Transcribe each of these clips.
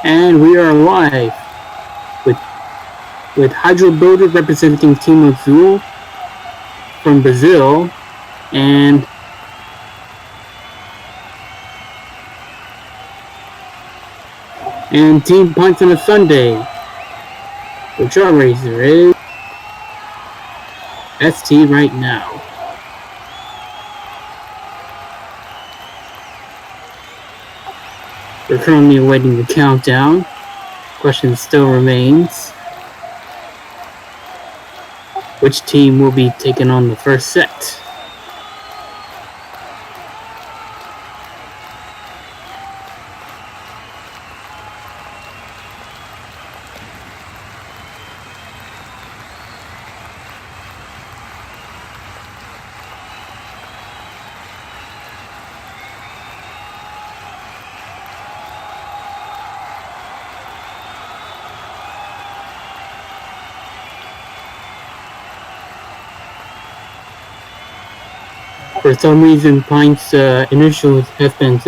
And we are live with with Hydro Builder representing Team Azul from Brazil, and Team Pints on a Sunday, which our racer is ST right now. We're currently awaiting the countdown. Question still remains: which team will be taking on the first set? For some reason, Pints' initials have been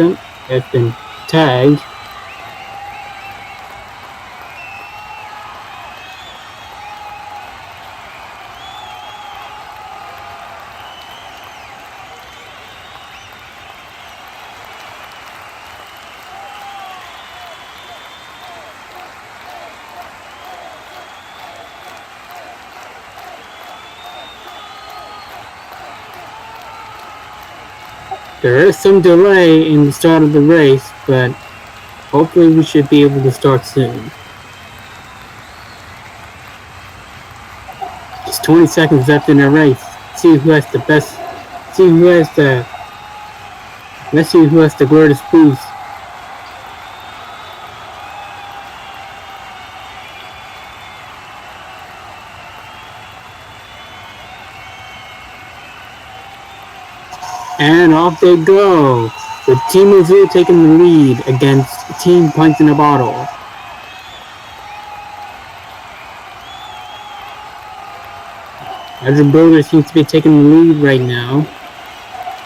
tagged. There is some delay in the start of the race, but hopefully we should be able to start soon. Just 20 seconds left in the race. Let's see who has the greatest boost. And off they go, with Team Azul taking the lead against Team Pints in a Bottle. Hydro Builder seems to be taking the lead right now.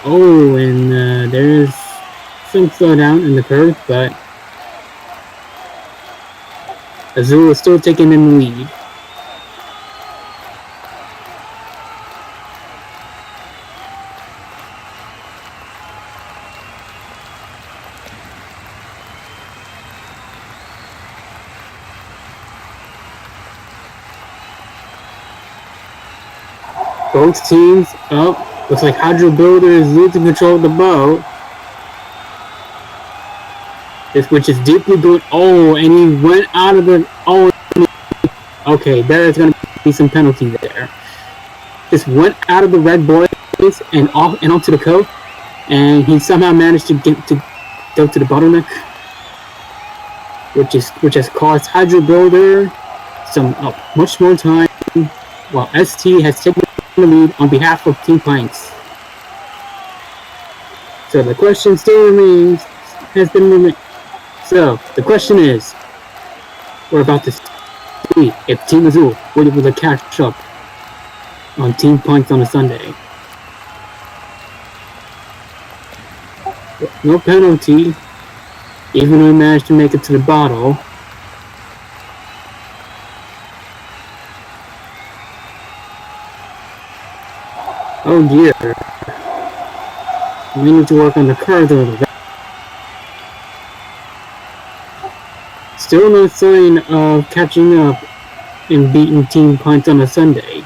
Oh, and there's some slowdown in the curve, but Azul is still taking in the lead. Both teams up. Looks like Hydro Builder is losing control of the boat. Which is deeply built. Oh, and he went out of the. Oh, okay. There is going to be some penalty there. Just went out of the red boys and off and onto the coast, and he somehow managed to go to the bottleneck, which has caused Hydro Builder some much more time, while ST has taken the lead on behalf of Team Pints. So the question still remains, So the question is, we're about to see if Team Azul will be able to catch up on Team Pints on a Sunday. No penalty, even though we managed to make it to the bottle. Oh dear. We need to work on the curve a little bit. Still no sign of catching up and beating Team Pints on a Sunday.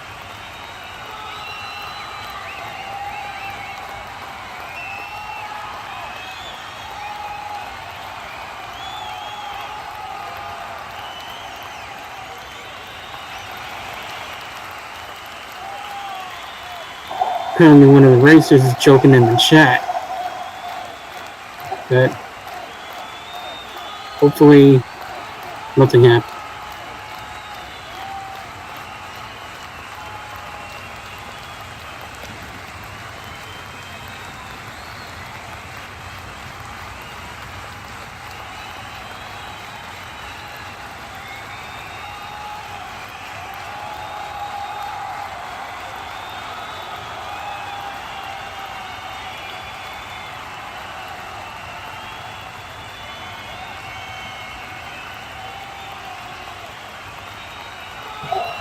Apparently one of the racers is choking in the chat. But hopefully nothing happens.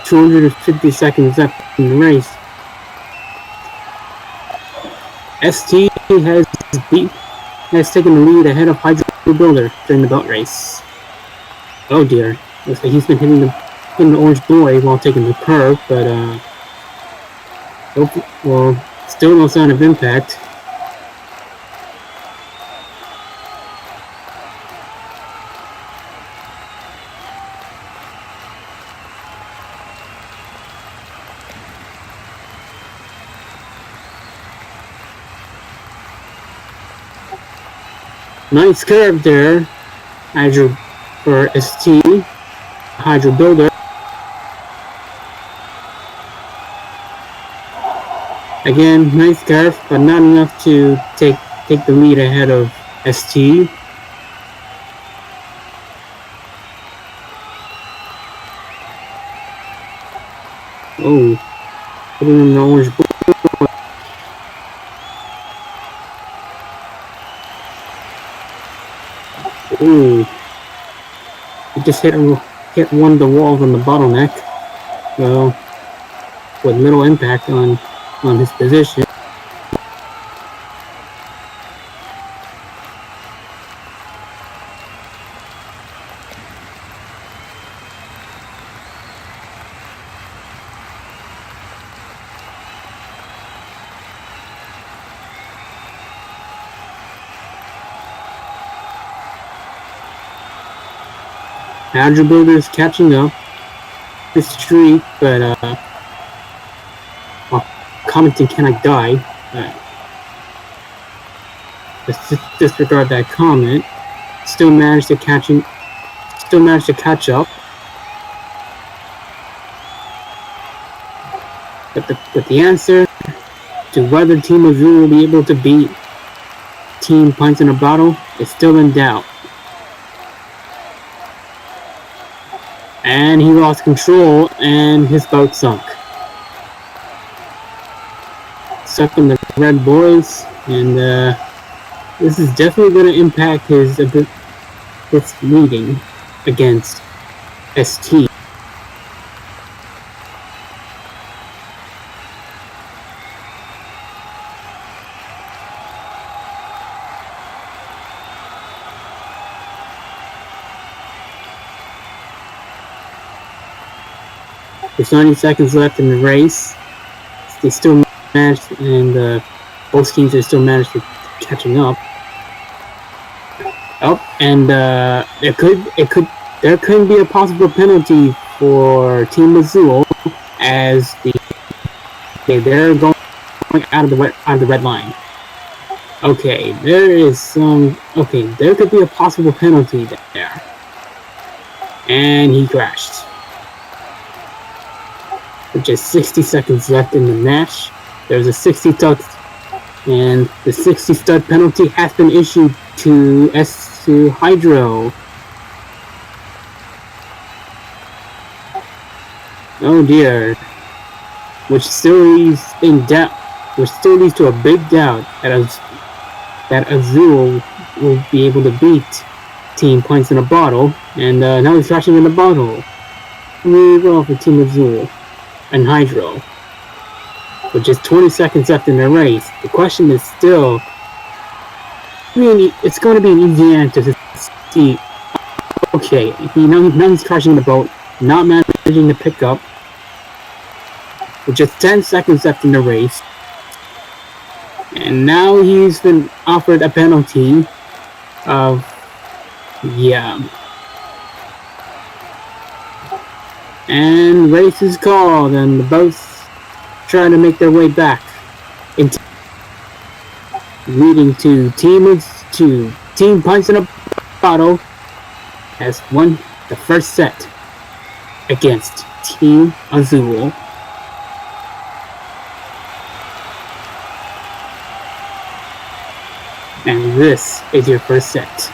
250 seconds left in the race. ST has taken the lead ahead of Hydro Builder during the belt race. Oh dear, looks like he's been hitting the orange boy while taking the curve, but well, still no sign of impact. Nice curve there, Hydro for ST, Hydro Builder. Again, nice curve, but not enough to take the lead ahead of ST. Oh, putting in the orange board. Ooh, he just hit one of the walls on the bottleneck. Well, with little impact on his position. Hydro Builder is catching up this streak, but well, Commenting cannot die. Let's disregard that comment. Still managed to catch up. But the answer to whether Team Azul will be able to beat Team Pints in a Bottle is still in doubt. And he lost control, and his boat sunk. Stuck in the red boys, and this is definitely going to impact his leading against ST. There's 90 seconds left in the race. They still managed, and both teams are still managed to catching up. Oh, and there could be a possible penalty for Team Azul as they're going out of the red line. Okay, there could be a possible penalty there, and he crashed. With just 60 seconds left in the match, there's a 60 stud, and the 60 stud penalty has been issued to Hydro. Oh dear, which still leaves to a big doubt that Azul will be able to beat Team Pints in a Bottle, and now he's crashing in the bottle. Really well for Team Azul and Hydro. With just 20 seconds left in the race, the question is still, it's going to be an easy answer to see. Okay, now he's crashing the boat, not managing to pick up. With just 10 seconds left in the race, and now he's been offered a penalty of, and race is called, and the boats trying to make their way back, leading to Team Pints in a Bottle has won the first set against Team Azul. And this is your first set.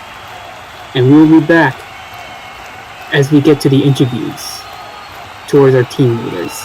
And we'll be back as we get to the interviews towards our team leaders.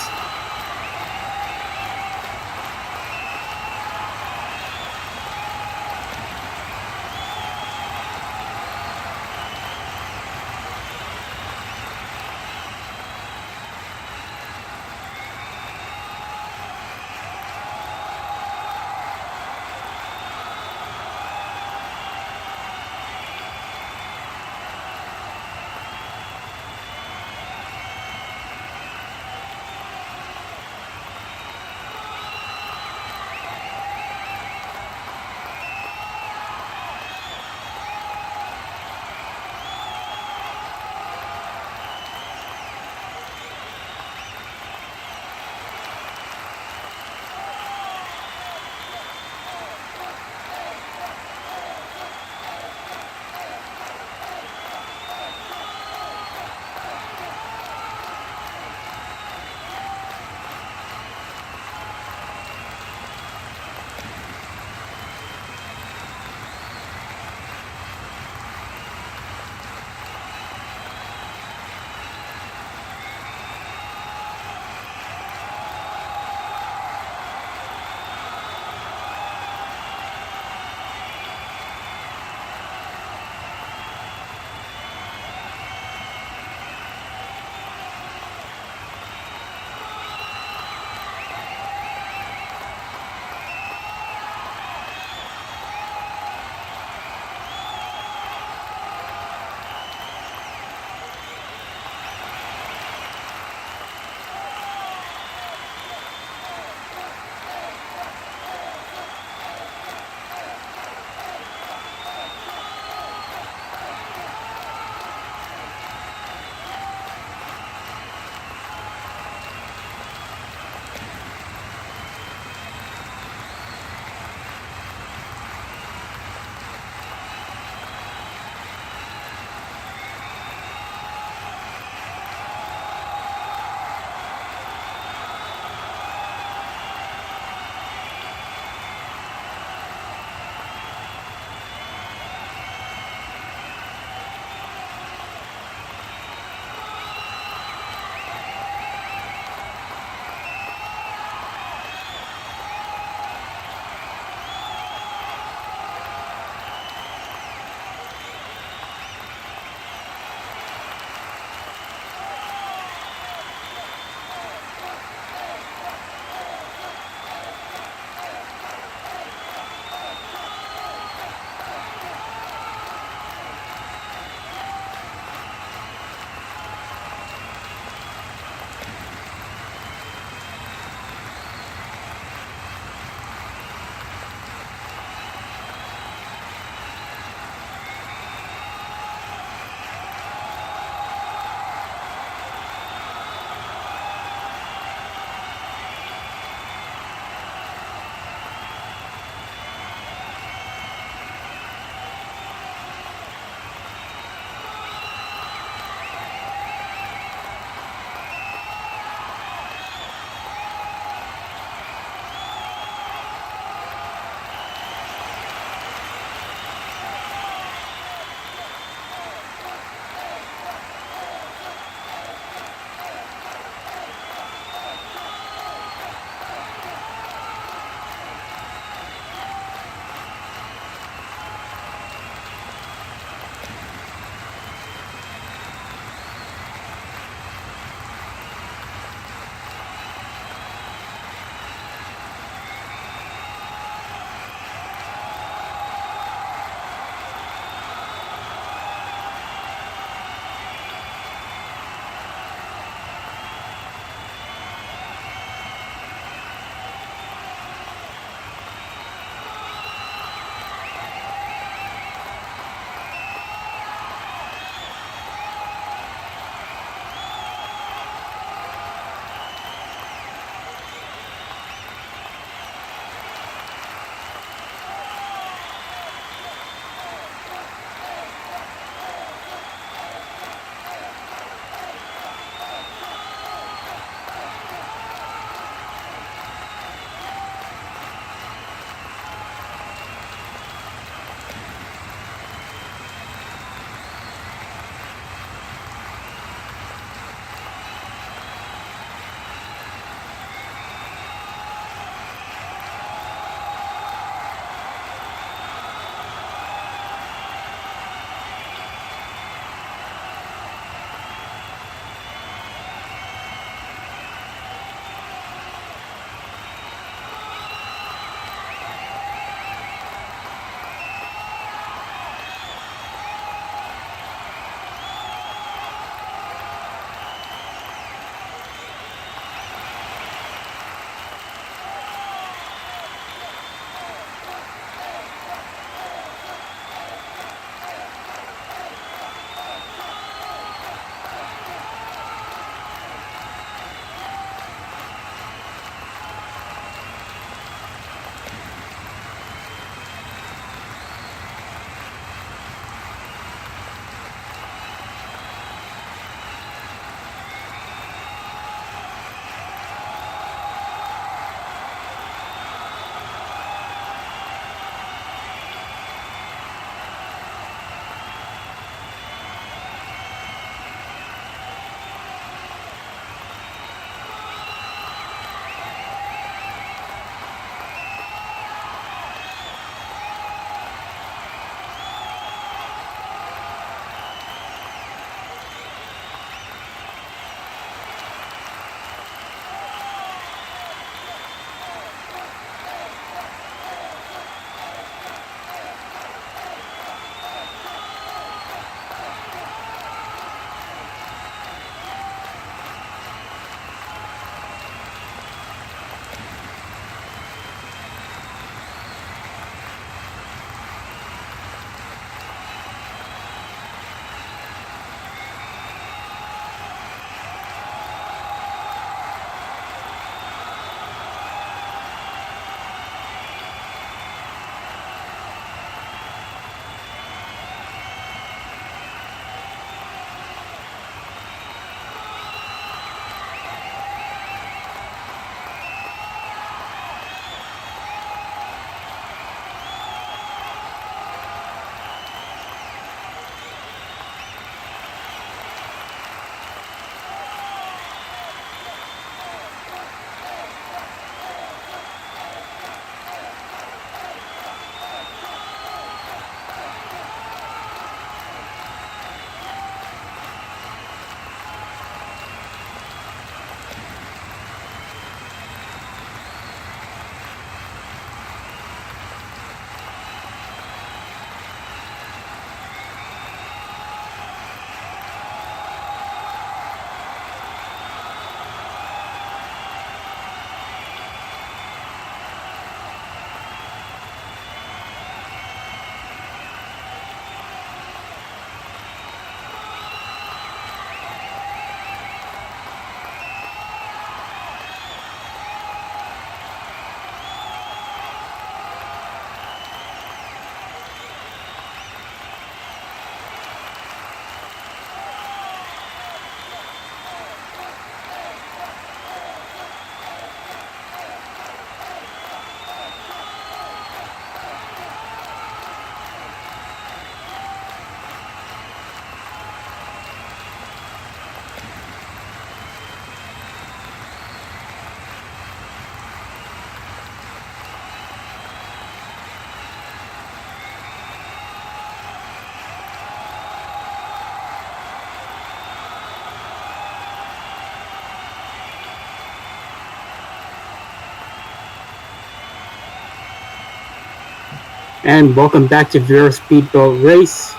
And welcome back to Vero Speedboat Race.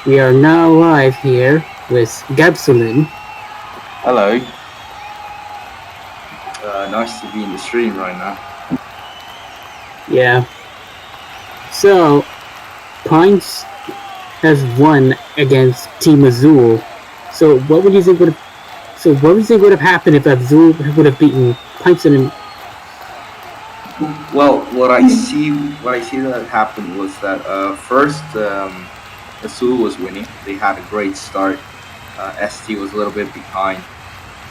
We are now live here with Gapsulin. Hello. Nice to be in the stream right now. Yeah. So, Pints has won against Team Azul. So what would you think would have happened if Azul would have beaten Pints in? Well, what I see that happened was that first Azul was winning. They had a great start. ST was a little bit behind,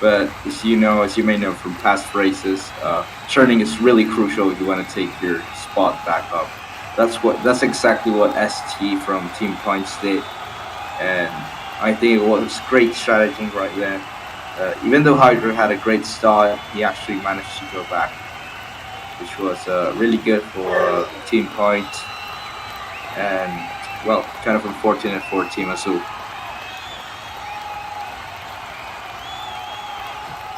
but as you may know from past races, turning is really crucial if you want to take your spot back up. That's exactly what ST from Team Pints did, and I think it was great strategy right there. Even though Hydra had a great start, he actually managed to go back, which was really good for Team Pints, and well, kind of unfortunate for Team Azul.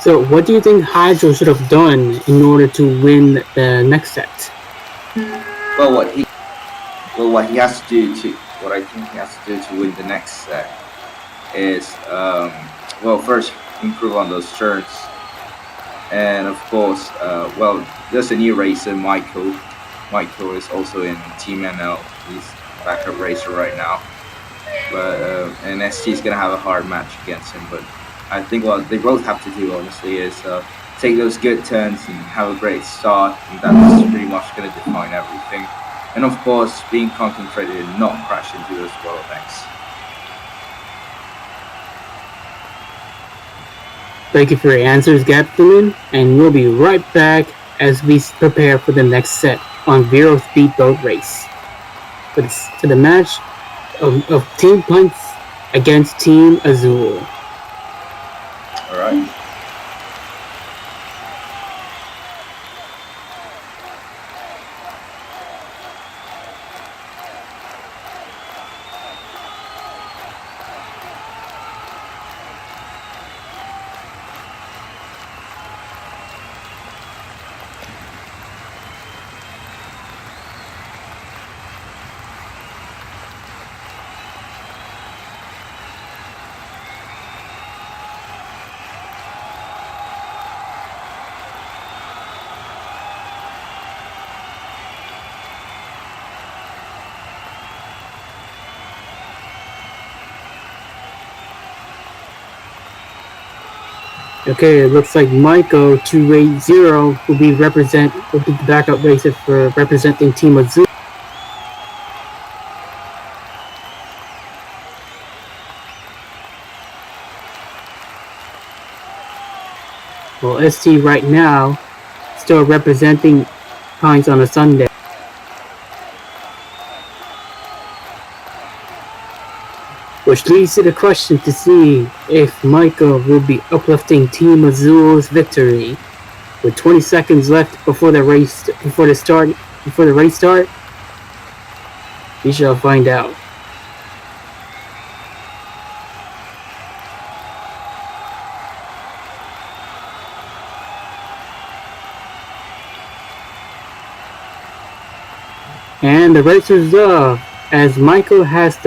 So what do you think Hydra should have done in order to win the next set? Well, what I think he has to do to win the next set is first improve on those turns, and of course, there's a new racer, Michael. Michael is also in Team NL. He's backup racer right now, but and ST is gonna have a hard match against him. But I think what they both have to do, honestly, is take those good turns and have a great start, and that's pretty much gonna define everything. And of course, being concentrated and not crash into those bottlenecks. Thank you for your answers, Gapsulin, and we'll be right back as we prepare for the next set on Vero Speedboat Race. To the match of Team Pints against Team Azul. Alright. Okay, it looks like Michael 280 will be the backup racer for representing Team Azul. Well, ST right now still representing Pines on a Sunday. Which leads to the question to see if Michael will be uplifting Team Azul's victory. With 20 seconds left before the race start, we shall find out. And the racers love, as Michael has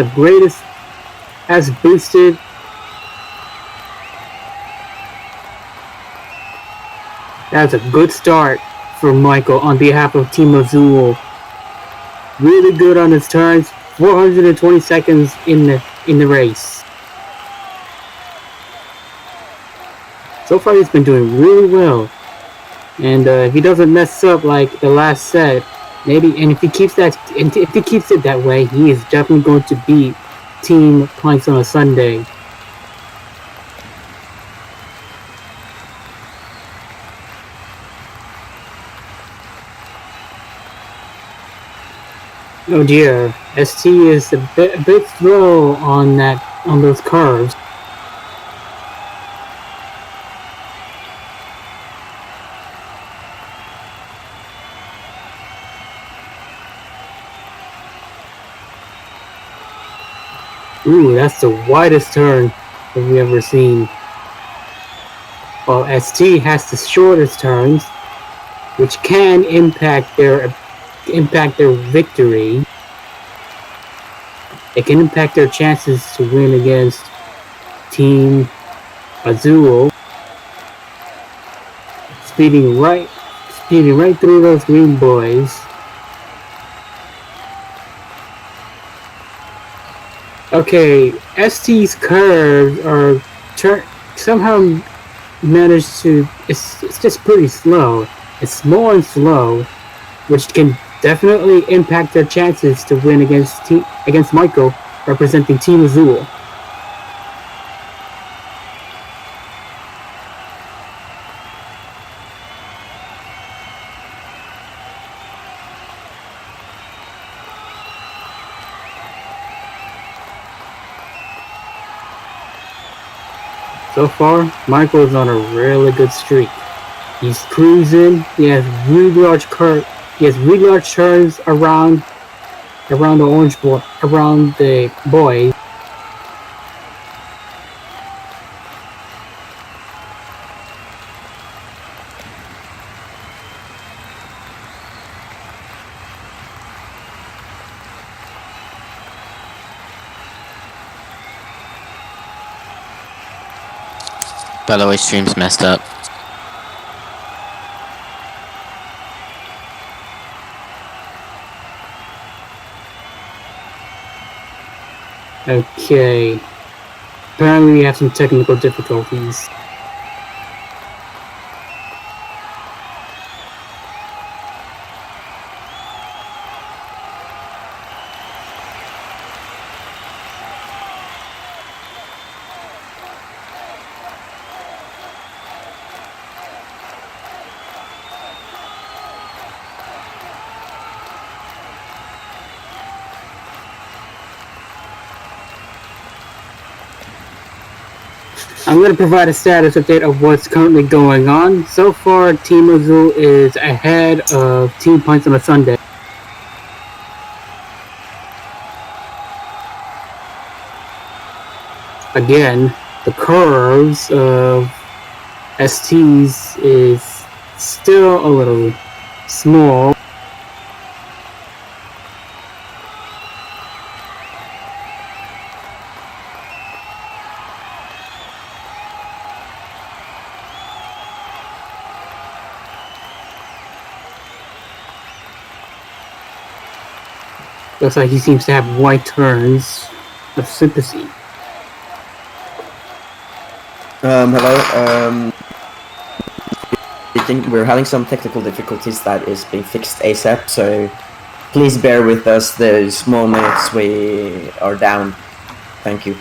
boosted That's a good start for Michael on behalf of Team Azul. Really good on his turns, 420 seconds in the race. So far he's been doing really well. And if he doesn't mess up like the last set, if he keeps it that way, he is definitely going to beat Team Pints on a Sunday. Oh dear, ST is a bit slow on those curves. Ooh, that's the widest turn that we've ever seen. While ST has the shortest turns, which can impact their impact their victory. It can impact their chances to win against Team Azul. Speeding right through those green boys. Okay, ST's curves are somehow managed to. It's just pretty slow. It's small and slow, which can definitely impact their chances to win against Michael, representing Team Azul. So far, Michael is on a really good streak. He's cruising. He has really large turns around the orange boy, around the boy. By the way, stream's messed up. Okay. Apparently we have some technical difficulties. I'm going to provide a status update of what's currently going on. So far, Team Azul is ahead of Team Pints on a Sunday. Again, the curves of STs is still a little small. Looks like he seems to have white turns of sympathy. Hello. We're having some technical difficulties that is being fixed ASAP, so please bear with us those moments we are down. Thank you.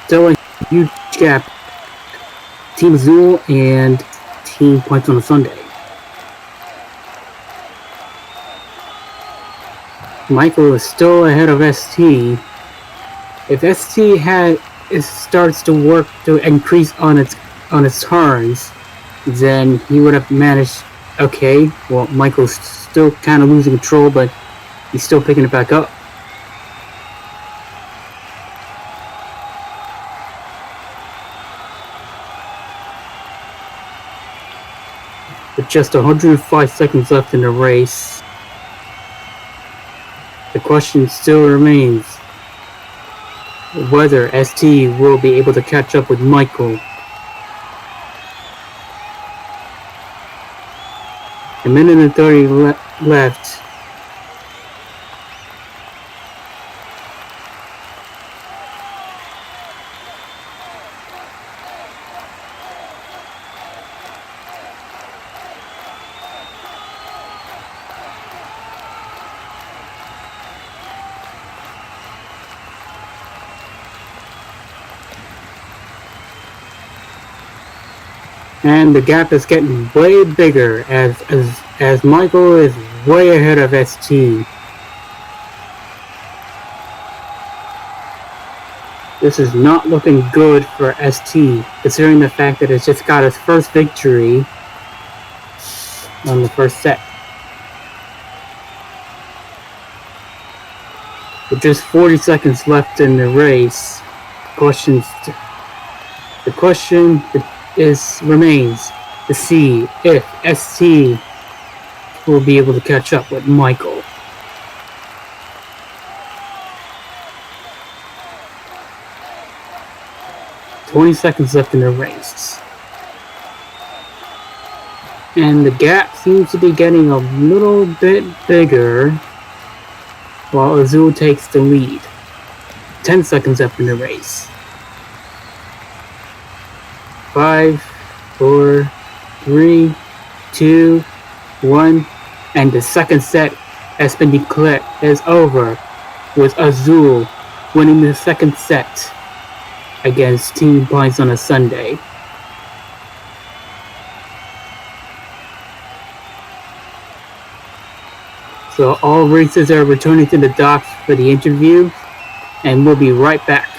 Still a huge gap. Team Azul and Team Pints on a Sunday. Michael is still ahead of ST. If ST starts to work to increase on its turns, then he would have managed. Okay, well, Michael's still kind of losing control, but he's still picking it back up. With just 105 seconds left in the race, the question still remains whether ST will be able to catch up with Michael. A minute and 30 left. And the gap is getting way bigger as Michael is way ahead of ST. This is not looking good for ST, considering the fact that it's just got its first victory on the first set. With just 40 seconds left in the race, the question remains to see if ST will be able to catch up with Michael. "20 seconds left in the race. And the gap seems to be getting a little bit bigger while Azul takes the lead. 10 seconds left in the race. 5, 4, 3, 2, 1, and the second set has been declared as over, with Azul winning the second set against Team Pints on a Sunday. So all races are returning to the docks for the interview, and we'll be right back.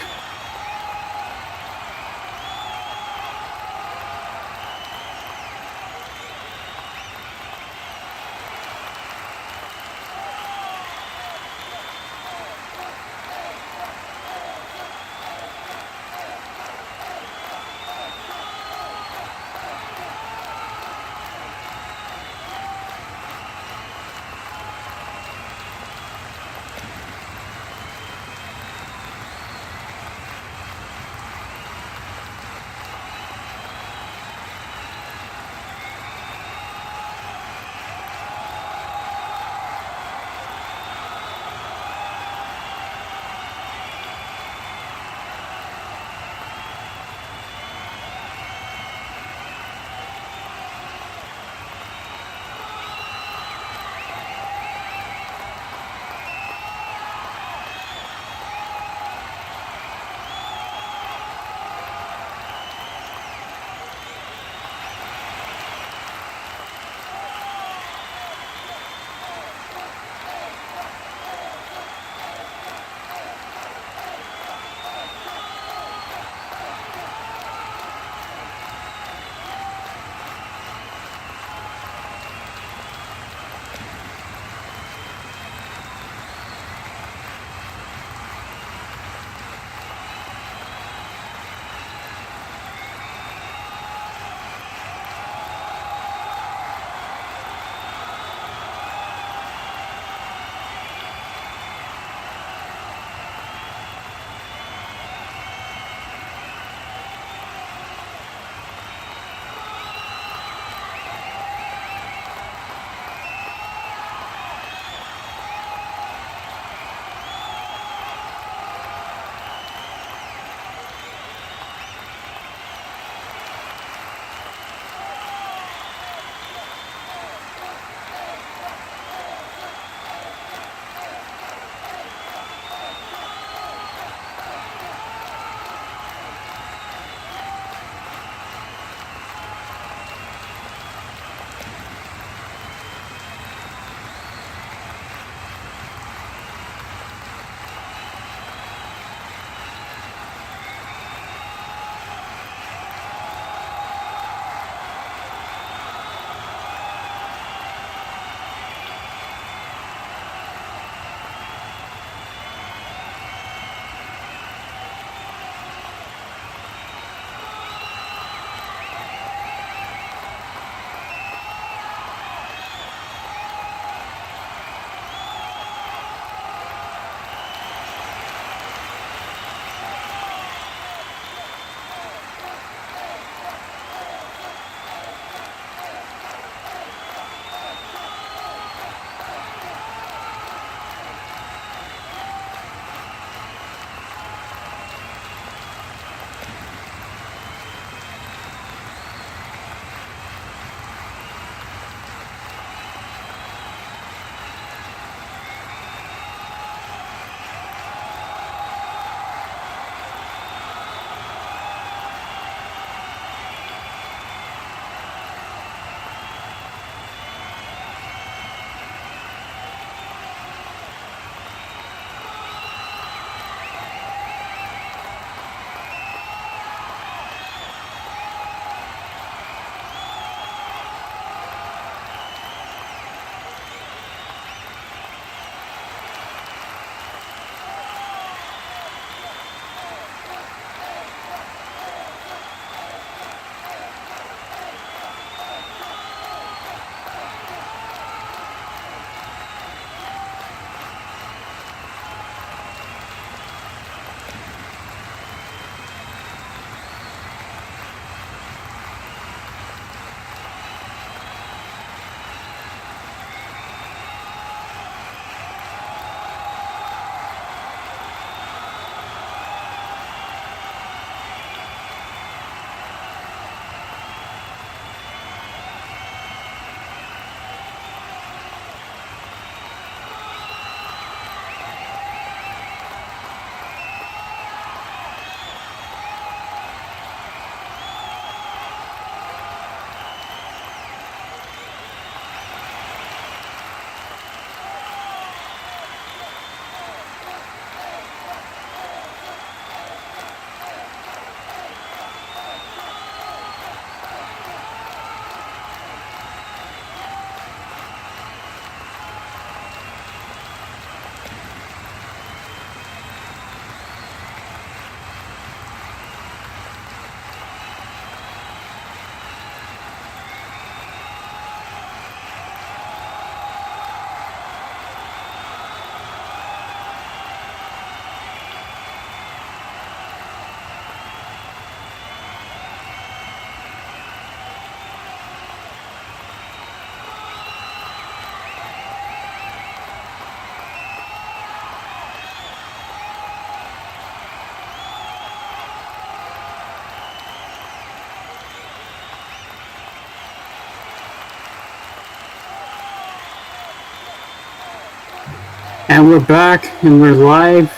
And we're back, and we're live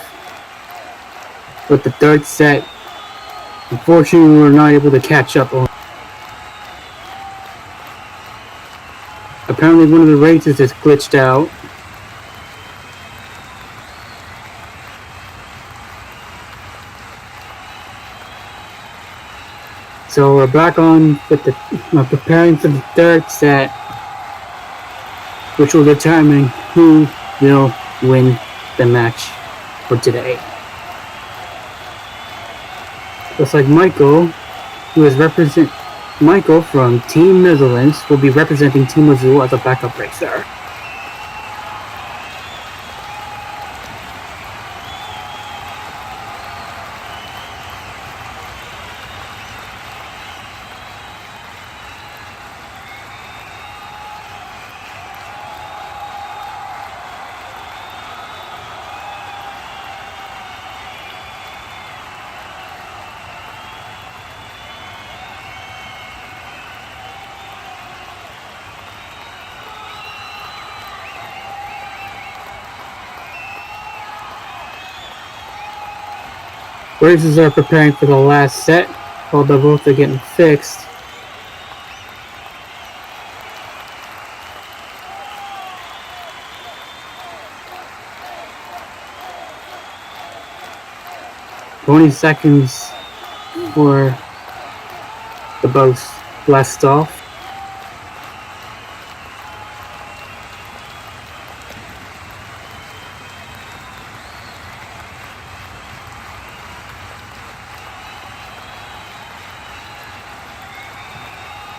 with the third set. Unfortunately, we were not able to catch up on. Apparently, one of the races is glitched out. So we're back on with the preparing for the third set, which will determine who will win the match for today. Looks like Michael, Michael from Team Netherlands will be representing Team Azul as a backup racer. Races are preparing for the last set while the boats are getting fixed. "20 seconds for the boats blast off.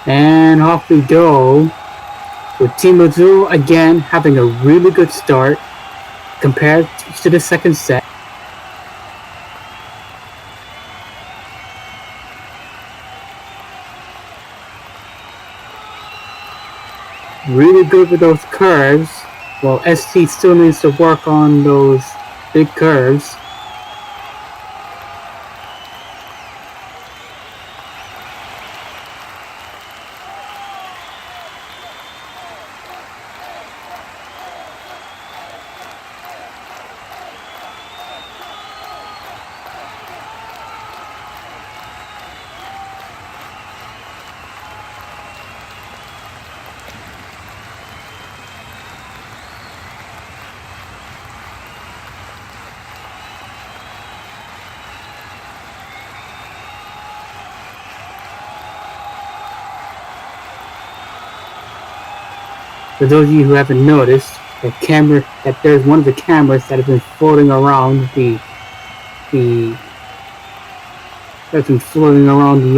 And off we go, with Team Azul again having a really good start compared to the second set. Really good with those curves, while ST still needs to work on those big curves. For those of you who haven't noticed, there's one of the cameras that has been floating around the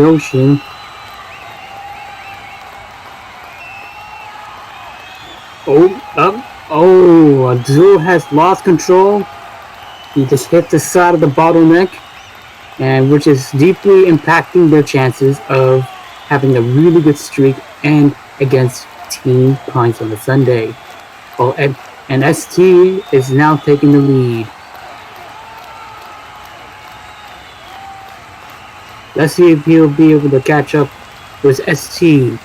ocean. Azul has lost control. He just hit the side of the bottleneck, and which is deeply impacting their chances of having a really good streak and against Team Pints on the Sunday. And ST is now taking the lead. Let's see if he'll be able to catch up with ST.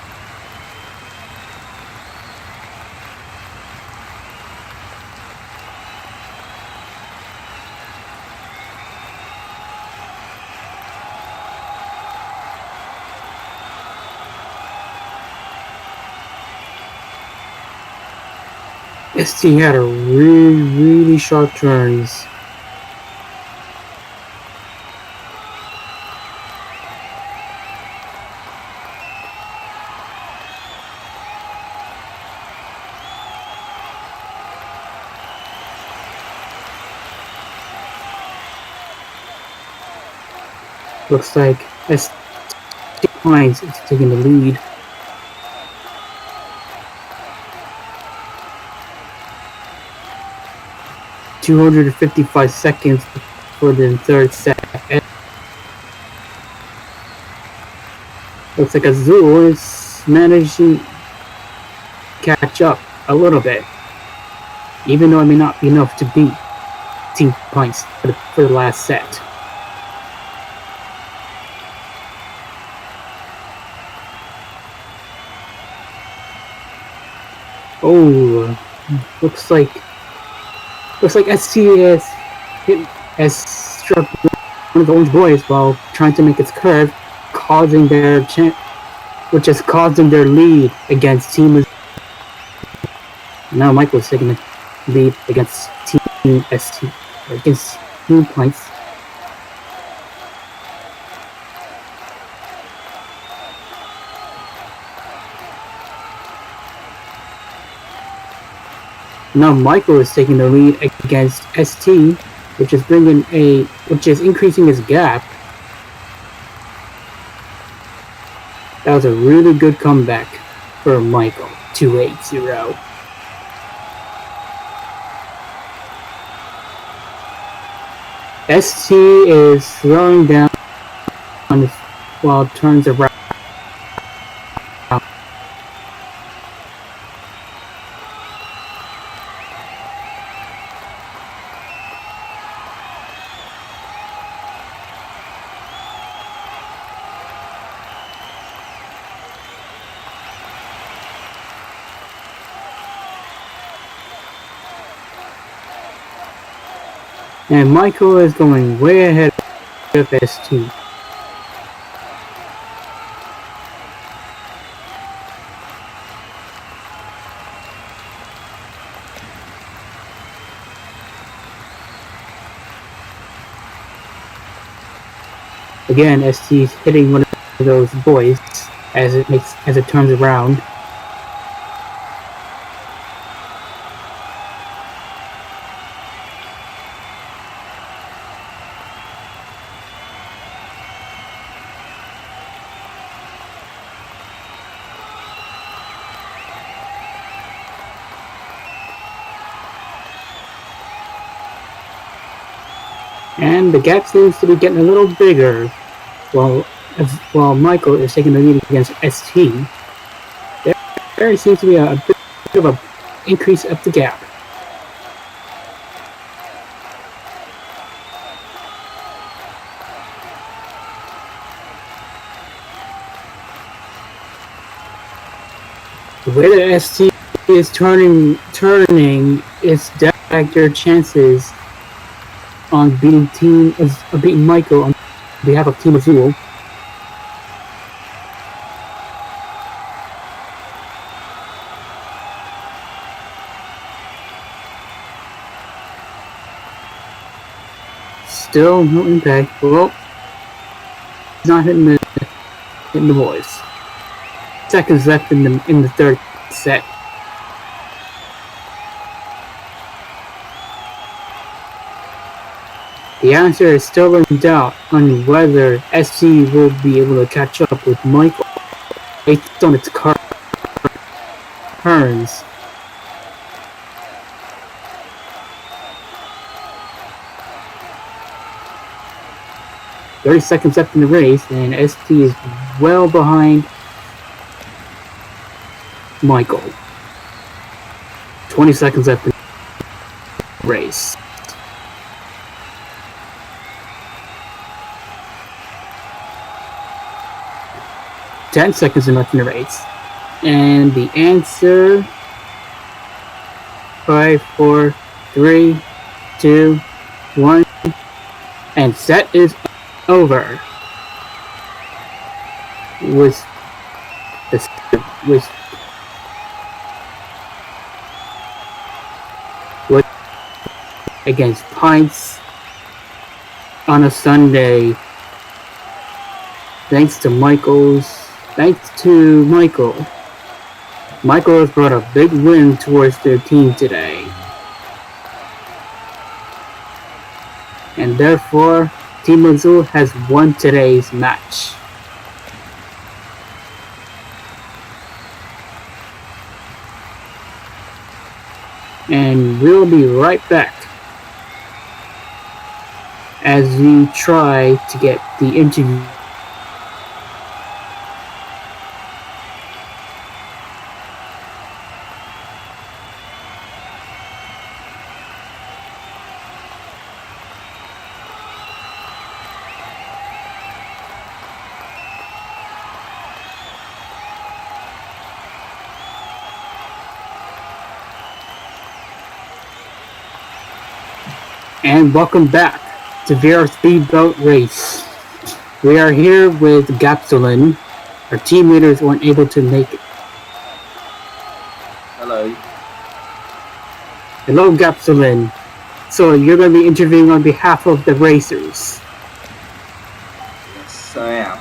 ST had a really sharp turns. Looks like ST Pints is taking the lead. .255 seconds for the third set. Looks like Azul is managing to catch up a little bit, even though it may not be enough to beat Team Pints for the last set. Looks like ST has struck one of the orange boys while trying to make its curve, which has caused them their lead against Team Azul. Now Michael is taking the lead against Team ST, against Team Pints. Now Michael is taking the lead against ST, which is increasing his gap. That was a really good comeback for Michael, 280. ST is slowing down while it turns around. And Michael is going way ahead of ST. Again, ST is hitting one of those boys as it turns around. And the gap seems to be getting a little bigger while Michael is taking the lead against ST. There seems to be a bit of an increase of the gap. The way that ST is turning its their chances on beating Michael on behalf of Team Azul. Still no impact. Well, not hitting the boys. Seconds left in the third set. The answer is still in doubt on whether SC will be able to catch up with Michael based on its turns. "30 seconds left in the race, and ST is well behind Michael. 20 seconds left in the race. "10 seconds left in the race." And the answer: 5, 4, 3, 2, 1. And set is over. With against Pints on a Sunday. Thanks to Michael. Michael has brought a big win towards their team today. And therefore, Team Azul has won today's match. And we'll be right back as we try to get the interview. And welcome back to Vero Speedboat Race. We are here with Gaphics. Our team leaders weren't able to make it. Hello. Hello, Gaphics. So you're going to be interviewing on behalf of the racers. Yes, I am.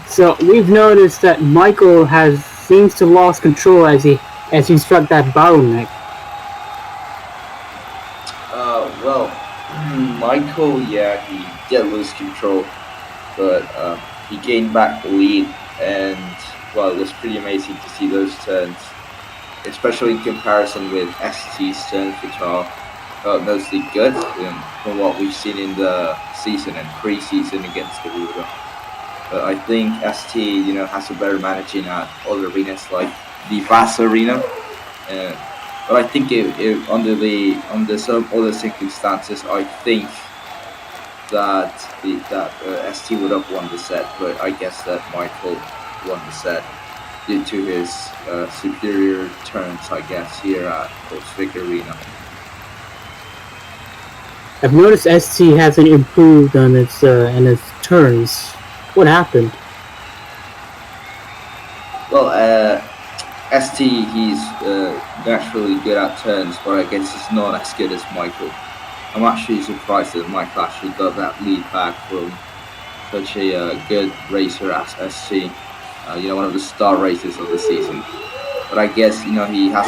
So we've noticed that Michael seems to lost control as he struck that bottleneck. Well, Michael, yeah, he did lose control, but he gained back the lead, and well, it was pretty amazing to see those turns, especially in comparison with ST's turns, which are mostly good from what we've seen in the season and pre-season against the Vero. But I think ST, has a better managing at other arenas like the VAS arena. But I think under some other circumstances, I think that ST would have won the set. But I guess that Michael won the set due to his superior turns, I guess, here at oscex Arena. I've noticed ST hasn't improved on its turns. What happened? Well, ST, he's naturally good at turns, but I guess he's not as good as Michael. I'm actually surprised that Michael actually got that lead back from such a good racer as ST. One of the star racers of the season. But I guess, he has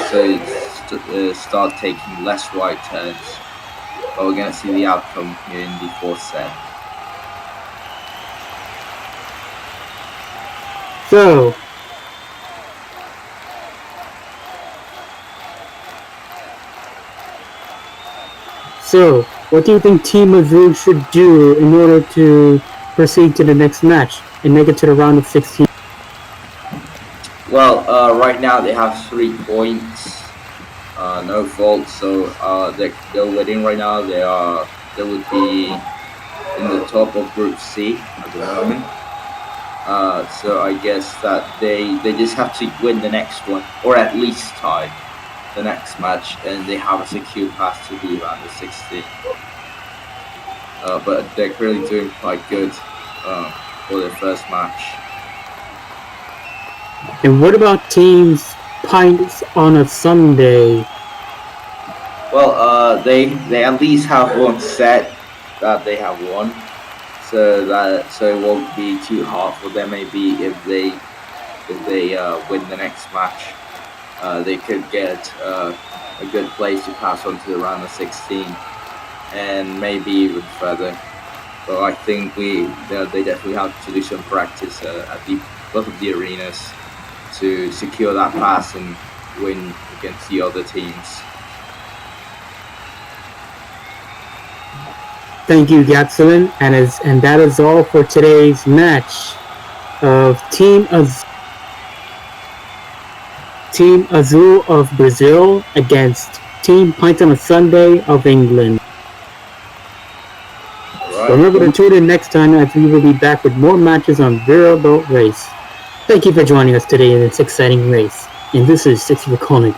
to start taking less right turns. But we're going to see the outcome here in the fourth set. So, what do you think Team Azul should do in order to proceed to the next match and make it to the round of 16? Well, right now they have 3 points, no fault. So they're leading right now. They would be in the top of Group C at the moment. So I guess that they just have to win the next one, or at least tie the next match, and they have a secure pass to the round of 16. But they're clearly doing quite good for their first match. And what about Teams Pints on a Sunday? Well, they at least have one set that they have won, so it won't be too hard for them. Maybe if they win the next match, they could get a good place to pass on to the round of 16, and maybe even further. So I think they definitely have to do some practice at both of the arenas to secure that pass and win against the other teams. Thank you, Gaphics, and that is all for today's match of Team Azul of Brazil against Team Pints on a Sunday of England. Right. Remember to tune in next time as we will be back with more matches on Vero Boat Race. Thank you for joining us today in this exciting race. And this is Six for calling.